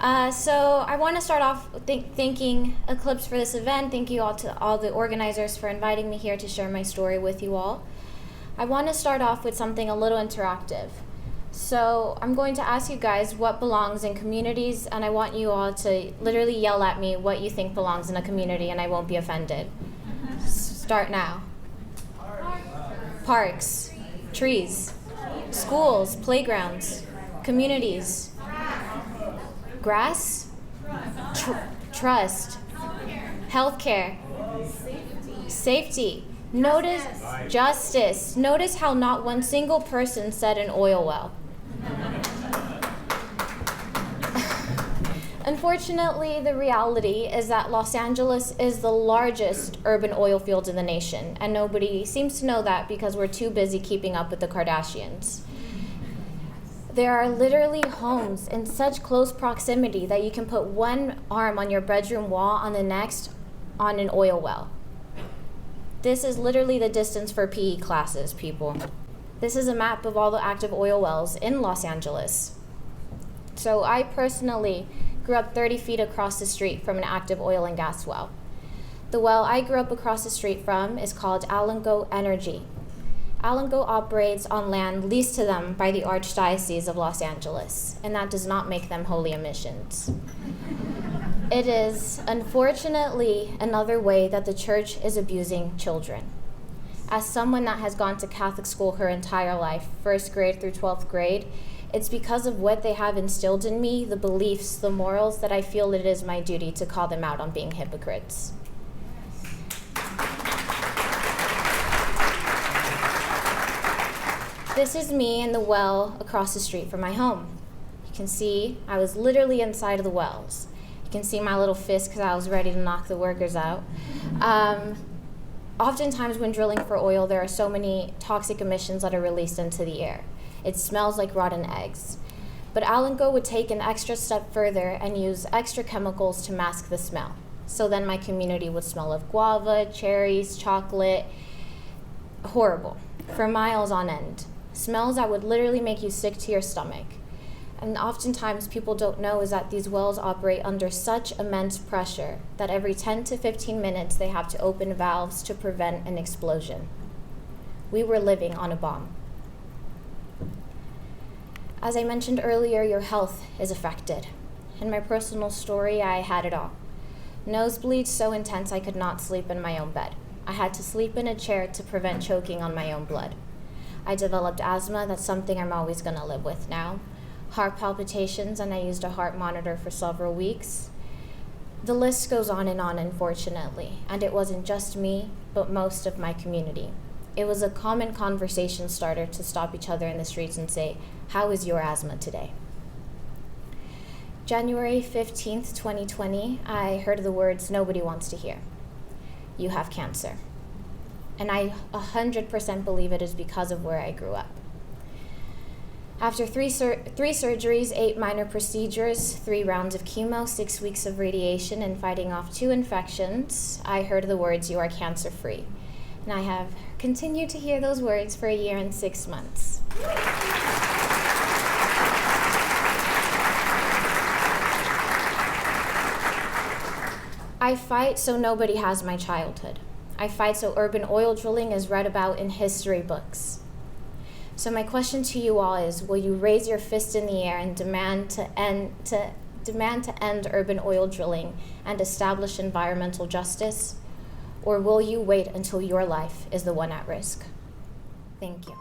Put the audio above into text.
So I want to start off thanking Eclipse for this event. Thank you all to all the organizers for inviting me here to share my story with you all. I want to start off with something a little interactive. So I'm going to ask you guys what belongs in communities, and I want you all to literally yell at me what you think belongs in a community, and I won't be offended. Start now. Parks, trees, schools, playgrounds, communities. Grass, trust, healthcare, safety. Notice justice. Notice how not one single person said an oil well. Unfortunately, the reality is that Los Angeles is the largest urban oil field in the nation, and nobody seems to know that because we're too busy keeping up with the Kardashians. There are literally homes in such close proximity that you can put one arm on your bedroom wall, on the next on an oil well. This is literally the distance for PE classes, people. This is a map of all the active oil wells in Los Angeles. So I personally grew up 30 feet across the street from an active oil and gas well. The well I grew up across the street from is called Alango Energy. Alango operates on land leased to them by the Archdiocese of Los Angeles, and that does not make them holy emissions. It is, unfortunately, another way that the church is abusing children. As someone that has gone to Catholic school her entire life, 1st grade through 12th grade, it's because of what they have instilled in me, the beliefs, the morals, that I feel it is my duty to call them out on being hypocrites. This is me in the well across the street from my home. You can see I was literally inside of the wells. You can see my little fist because I was ready to knock the workers out. Oftentimes when drilling for oil, there are so many toxic emissions that are released into the air. It smells like rotten eggs. But Alango would take an extra step further and use extra chemicals to mask the smell. So then my community would smell of guava, cherries, chocolate. Horrible, for miles on end. Smells that would literally make you sick to your stomach. And oftentimes people don't know is that these wells operate under such immense pressure that every 10 to 15 minutes they have to open valves to prevent an explosion. We were living on a bomb. As I mentioned earlier, your health is affected. In my personal story, I had it all. Nosebleeds so intense I could not sleep in my own bed. I had to sleep in a chair to prevent choking on my own blood. I developed asthma, that's something I'm always going to live with now. Heart palpitations, and I used a heart monitor for several weeks. The list goes on, unfortunately, and it wasn't just me, but most of my community. It was a common conversation starter to stop each other in the streets and say, "How is your asthma today?" January 15th, 2020, I heard the words nobody wants to hear. You have cancer. And I 100% believe it is because of where I grew up. After three surgeries, 8 minor procedures, 3 rounds of chemo, 6 weeks of radiation, and fighting off 2 infections, I heard the words, "You are cancer-free." And I have continued to hear those words for 1 year and 6 months. I fight so nobody has my childhood. I fight so urban oil drilling is read about in history books. So my question to you all is, will you raise your fist in the air and demand to end urban oil drilling and establish environmental justice? Or will you wait until your life is the one at risk? Thank you.